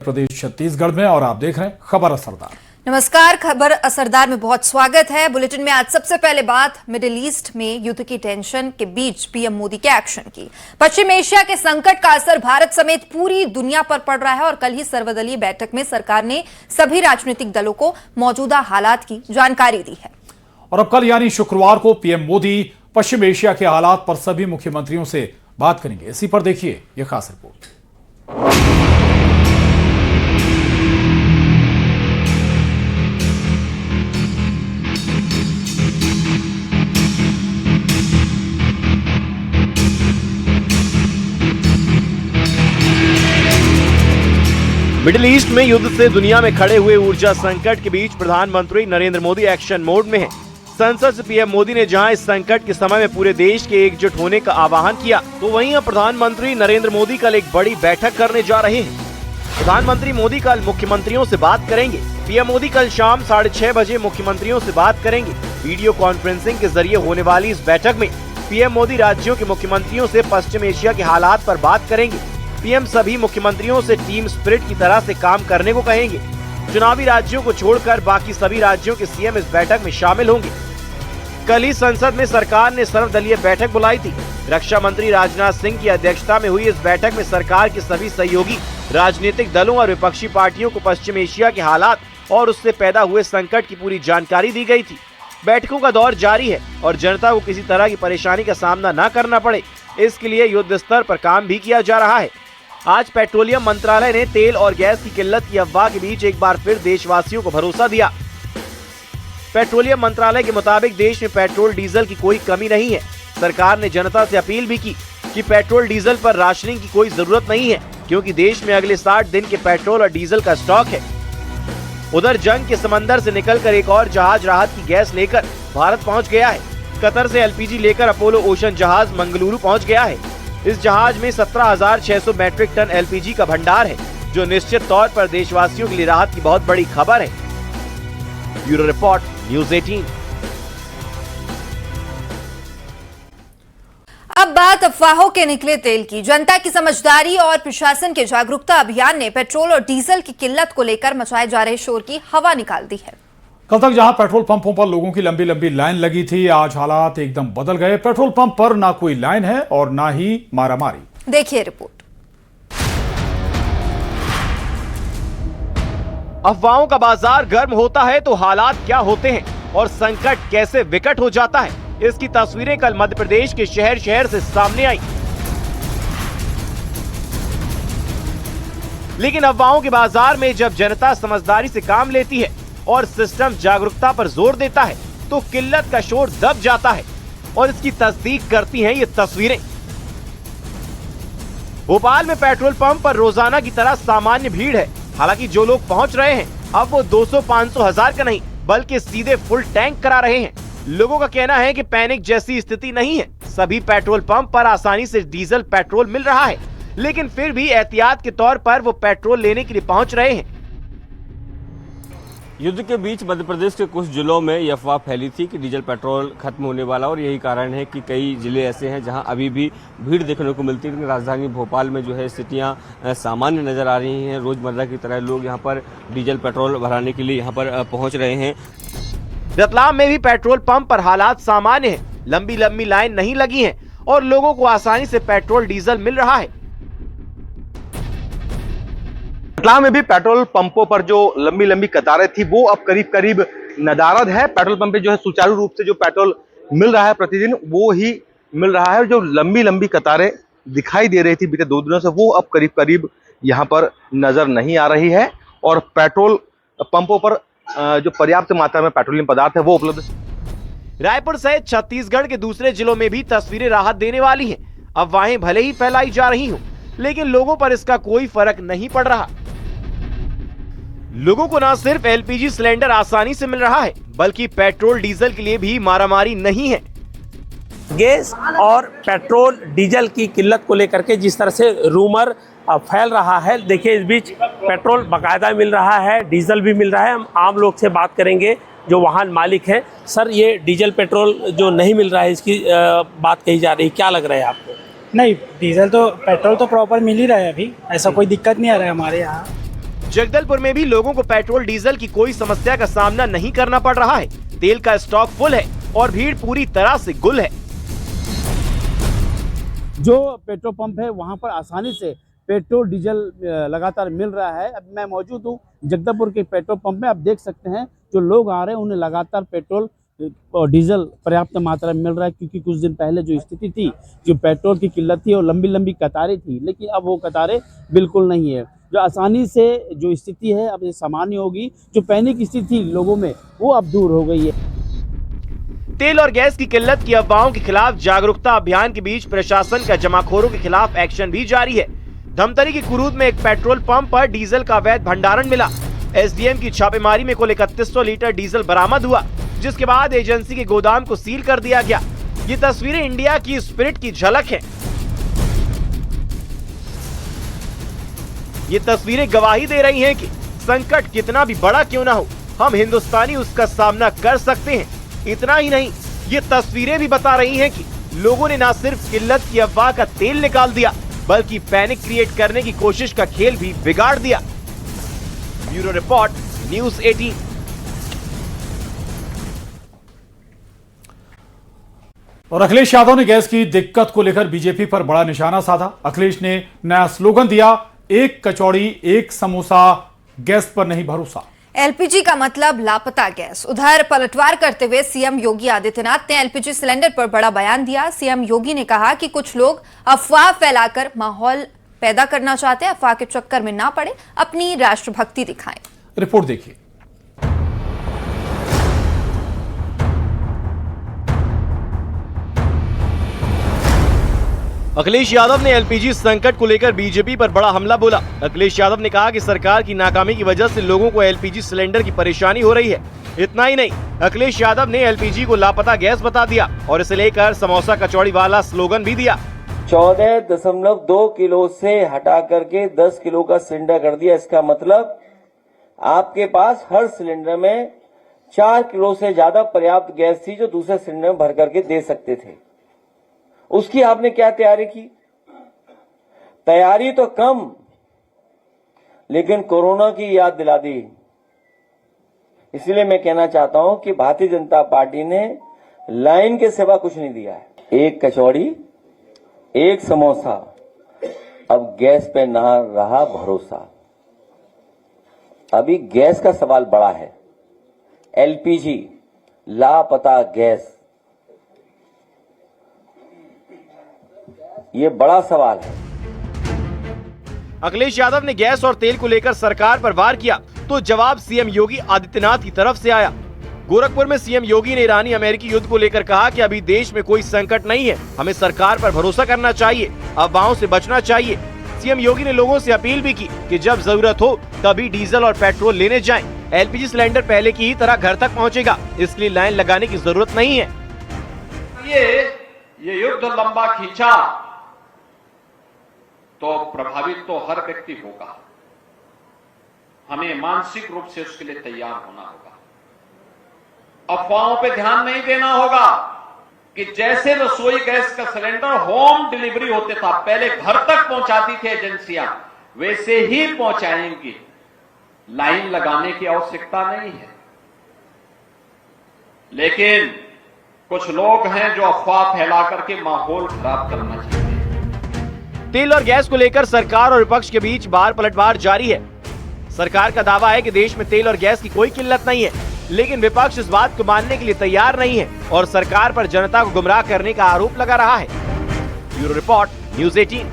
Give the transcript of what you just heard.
प्रदेश छत्तीसगढ़ में और आप देख रहे हैं खबर असरदार। नमस्कार, खबर असरदार में बहुत स्वागत है। बुलेटिन में आज सबसे पहले बात मिडिल ईस्ट में युद्ध की टेंशन के बीच पीएम मोदी के एक्शन की। पश्चिम एशिया के संकट का असर भारत समेत पूरी दुनिया पर पड़ रहा है और कल ही सर्वदलीय बैठक में सरकार ने सभी राजनीतिक दलों को मौजूदा हालात की जानकारी दी है। और अब कल यानी शुक्रवार को पीएम मोदी पश्चिम एशिया के हालात पर सभी मुख्यमंत्रियों से बात करेंगे। इसी पर देखिए यह खास रिपोर्ट। मिडिल ईस्ट में युद्ध से दुनिया में खड़े हुए ऊर्जा संकट के बीच प्रधानमंत्री नरेंद्र मोदी एक्शन मोड में हैं। संसद से पीएम मोदी ने जहां इस संकट के समय में पूरे देश के एकजुट होने का आह्वान किया, तो वहीं अब प्रधानमंत्री नरेंद्र मोदी कल एक बड़ी बैठक करने जा रहे हैं। प्रधानमंत्री मोदी कल मुख्यमंत्रियों से बात करेंगे। पीएम मोदी कल शाम 6:30 बजे मुख्यमंत्रियों से बात करेंगे। वीडियो कॉन्फ्रेंसिंग के जरिए होने वाली इस बैठक में पीएम मोदी राज्यों के मुख्यमंत्रियों से पश्चिम एशिया के हालात पर बात करेंगे। पीएम सभी मुख्यमंत्रियों से टीम स्पिरिट की तरह से काम करने को कहेंगे। चुनावी राज्यों को छोड़कर बाकी सभी राज्यों के सीएम इस बैठक में शामिल होंगे। कल ही संसद में सरकार ने सर्वदलीय बैठक बुलाई थी। रक्षा मंत्री राजनाथ सिंह की अध्यक्षता में हुई इस बैठक में सरकार के सभी सहयोगी राजनीतिक दलों और विपक्षी पार्टियों को पश्चिम एशिया के हालात और उससे पैदा हुए संकट की पूरी जानकारी दी गई थी। बैठकों का दौर जारी है और जनता को किसी तरह की परेशानी का सामना न करना पड़े, इसके लिए युद्ध स्तर पर काम भी किया जा रहा है। आज पेट्रोलियम मंत्रालय ने तेल और गैस की किल्लत की अफवाह के बीच एक बार फिर देशवासियों को भरोसा दिया। पेट्रोलियम मंत्रालय के मुताबिक देश में पेट्रोल डीजल की कोई कमी नहीं है। सरकार ने जनता से अपील भी की कि पेट्रोल डीजल पर राशनिंग की कोई जरूरत नहीं है, क्योंकि देश में अगले 60 दिन के पेट्रोल और डीजल का स्टॉक है। उधर जंग के समंदर से निकलकर एक और जहाज राहत की गैस लेकर भारत पहुंच गया है। कतर से एलपीजी लेकर अपोलो ओशन जहाज मंगलुरु पहुंच गया है। इस जहाज में 17,600 मैट्रिक टन एलपीजी का भंडार है, जो निश्चित तौर पर देशवासियों के लिए राहत की बहुत बड़ी खबर है। Bureau report, news 18। अब बात अफवाहों के निकले तेल की। जनता की समझदारी और प्रशासन के जागरूकता अभियान ने पेट्रोल और डीजल की किल्लत को लेकर मचाए जा रहे शोर की हवा निकाल दी है। कल तक जहां पेट्रोल पंपों पर लोगों की लंबी लंबी लाइन लगी थी, आज हालात एकदम बदल गए। पेट्रोल पंप पर ना कोई लाइन है और ना ही मारामारी। देखिए रिपोर्ट। अफवाहों का बाजार गर्म होता है तो हालात क्या होते हैं और संकट कैसे विकट हो जाता है, इसकी तस्वीरें कल मध्य प्रदेश के शहर शहर से सामने आई। लेकिन अफवाहों के बाजार में जब जनता समझदारी से काम लेती है और सिस्टम जागरूकता पर जोर देता है, तो किल्लत का शोर दब जाता है और इसकी तस्दीक करती हैं ये तस्वीरें। भोपाल में पेट्रोल पंप पर रोजाना की तरह सामान्य भीड़ है। हालांकि जो लोग पहुंच रहे हैं अब वो 200, 500, 1000 का नहीं बल्कि सीधे फुल टैंक करा रहे हैं। लोगों का कहना है कि पैनिक जैसी स्थिति नहीं है। सभी पेट्रोल पंप पर आसानी से डीजल पेट्रोल मिल रहा है, लेकिन फिर भी एहतियात के तौर पर वो पेट्रोल लेने के लिए पहुंच रहे हैं। युद्ध के बीच मध्य प्रदेश के कुछ जिलों में यह अफवाह फैली थी कि डीजल पेट्रोल खत्म होने वाला, और यही कारण है कि कई जिले ऐसे हैं जहां अभी भी भीड़ देखने को मिलती है। लेकिन राजधानी भोपाल में जो है स्थितियां सामान्य नजर आ रही हैं। रोजमर्रा की तरह लोग यहां पर डीजल पेट्रोल भराने के लिए यहां पर पहुंच रहे हैं। रतलाम में भी पेट्रोल पंप पर हालात सामान्य है। लंबी लंबी लाइन नहीं लगी है और लोगों को आसानी से पेट्रोल डीजल मिल रहा है। रतलाम में भी पेट्रोल पंपों पर जो लंबी लंबी कतारें थी वो अब करीब करीब नदारद है। पेट्रोल पंप पे जो है सुचारू रूप से जो पेट्रोल मिल रहा है प्रतिदिन वो ही मिल रहा है। जो लंबी लंबी कतारें दिखाई दे रही थी बीते 2 दिनों से, वो अब करीब करीब यहाँ पर नजर नहीं आ रही है और पेट्रोल पंपों पर जो पर्याप्त मात्रा में पेट्रोलियम पदार्थ है वो उपलब्ध। रायपुर सहित छत्तीसगढ़ के दूसरे जिलों में भी तस्वीरें राहत देने वाली हैं। अफवाहें भले ही फैलाई जा रही हों, लेकिन लोगों पर इसका कोई फर्क नहीं पड़ रहा। लोगों को न सिर्फ एलपीजी सिलेंडर आसानी से मिल रहा है, बल्कि पेट्रोल डीजल के लिए भी मारामारी नहीं है। गैस और पेट्रोल डीजल की किल्लत को लेकर के जिस तरह से रूमर फैल रहा है, देखिए इस बीच पेट्रोल बाकायदा मिल रहा है, डीजल भी मिल रहा है। हम आम लोग से बात करेंगे जो वाहन मालिक हैं। सर, ये डीजल पेट्रोल जो नहीं मिल रहा है इसकी बात कही जा रही है, क्या लग रहा है आपको? नहीं, डीजल तो पेट्रोल तो प्रॉपर मिल ही रहा है। अभी ऐसा कोई दिक्कत नहीं आ रहा है हमारे यहाँ। जगदलपुर में भी लोगों को पेट्रोल डीजल की कोई समस्या का सामना नहीं करना पड़ रहा है। तेल का स्टॉक फुल है और भीड़ पूरी तरह से गुल है। जो पेट्रोल पंप है वहां पर आसानी से पेट्रोल डीजल लगातार मिल रहा है। अब मैं मौजूद हूँ जगदलपुर के पेट्रोल पंप में। आप देख सकते हैं जो लोग आ रहे हैं उन्हें लगातार पेट्रोल और डीजल पर्याप्त मात्रा में मिल रहा है, क्योंकि कुछ दिन पहले जो स्थिति थी, जो पेट्रोल की किल्लत थी और लंबी लंबी कतारें थी, लेकिन अब वो कतारें बिल्कुल नहीं है। जो आसानी से जो स्थिति है अब ये सामान्य होगी। जो पैनिक स्थिति थी लोगों में वो अब दूर हो गई है। तेल और गैस की किल्लत की अफवाहों के खिलाफ जागरूकता अभियान के बीच प्रशासन का जमाखोरों के खिलाफ एक्शन भी जारी है। धमतरी की कुरूद में एक पेट्रोल पंप पर डीजल का अवैध भंडारण मिला। एसडीएम की छापेमारी में कुल 3100 लीटर डीजल बरामद हुआ, जिसके बाद एजेंसी के गोदाम को सील कर दिया गया। ये तस्वीरें इंडिया की स्पिरिट की झलक है। ये तस्वीरें गवाही दे रही हैं कि संकट कितना भी बड़ा क्यों ना हो, हम हिंदुस्तानी उसका सामना कर सकते हैं। इतना ही नहीं, ये तस्वीरें भी बता रही हैं कि लोगों ने न सिर्फ किल्लत की अफवाह का तेल निकाल दिया, बल्कि पैनिक क्रिएट करने की कोशिश का खेल भी बिगाड़ दिया। Bureau report, news 18। और अखिलेश यादव ने गैस की दिक्कत को लेकर बीजेपी पर बड़ा निशाना साधा। अखिलेश ने नया स्लोगन दिया, एक कचौड़ी एक समोसा, गैस पर नहीं भरोसा। एलपीजी का मतलब लापता गैस। उधर पलटवार करते हुए सीएम योगी आदित्यनाथ ने एलपीजी सिलेंडर पर बड़ा बयान दिया। सीएम योगी ने कहा कि कुछ लोग अफवाह फैलाकर माहौल पैदा करना चाहते हैं। अफवाह के चक्कर में ना पड़े, अपनी राष्ट्रभक्ति दिखाएं। रिपोर्ट देखिए। अखिलेश यादव ने एलपीजी संकट को लेकर बीजेपी पर बड़ा हमला बोला। अखिलेश यादव ने कहा कि सरकार की नाकामी की वजह से लोगों को एलपीजी सिलेंडर की परेशानी हो रही है। इतना ही नहीं, अखिलेश यादव ने एलपीजी को लापता गैस बता दिया और इसे लेकर समोसा कचौड़ी वाला स्लोगन भी दिया। 14.2 किलो से हटा करके 10 किलो का सिलेंडर कर दिया। इसका मतलब आपके पास हर सिलेंडर में 4 किलो से ज्यादा पर्याप्त गैस थी जो दूसरे सिलेंडर में भर करके दे सकते थे। उसकी आपने क्या तैयारी की? तैयारी तो कम, लेकिन कोरोना की याद दिला दी। इसलिए मैं कहना चाहता हूं कि भारतीय जनता पार्टी ने लाइन के सिवा कुछ नहीं दिया है। एक कचौड़ी एक समोसा, अब गैस पे ना रहा भरोसा। अभी गैस का सवाल बड़ा है। एलपीजी, लापता गैस, ये बड़ा सवाल है। अखिलेश यादव ने गैस और तेल को लेकर सरकार पर वार किया तो जवाब सीएम योगी आदित्यनाथ की तरफ से आया। गोरखपुर में सीएम योगी ने ईरानी अमेरिकी युद्ध को लेकर कहा कि अभी देश में कोई संकट नहीं है, हमें सरकार पर भरोसा करना चाहिए, अफवाहों से बचना चाहिए। सीएम योगी ने लोगों से अपील भी की कि जब जरूरत हो तभी डीजल और पेट्रोल लेने जाएं। एलपीजी सिलेंडर पहले की ही तरह घर तक पहुंचेगा, इसलिए लाइन लगाने की जरूरत नहीं है। ये युद्ध लंबा खींचा तो प्रभावित तो हर व्यक्ति होगा। हमें मानसिक रूप से उसके लिए तैयार होना होगा। अफवाहों पे ध्यान नहीं देना होगा कि जैसे रसोई गैस का सिलेंडर होम डिलीवरी होते था, पहले घर तक पहुंचाती थी एजेंसियां, वैसे ही पहुंचाएंगी। लाइन लगाने की आवश्यकता नहीं है। लेकिन कुछ लोग हैं जो अफवाह फैला करके माहौल खराब करना चाहते हैं। तेल और गैस को लेकर सरकार और विपक्ष के बीच बार पलटवार जारी है। सरकार का दावा है कि देश में तेल और गैस की कोई किल्लत नहीं है, लेकिन विपक्ष इस बात को मानने के लिए तैयार नहीं है और सरकार पर जनता को गुमराह करने का आरोप लगा रहा है। Bureau report, news 18।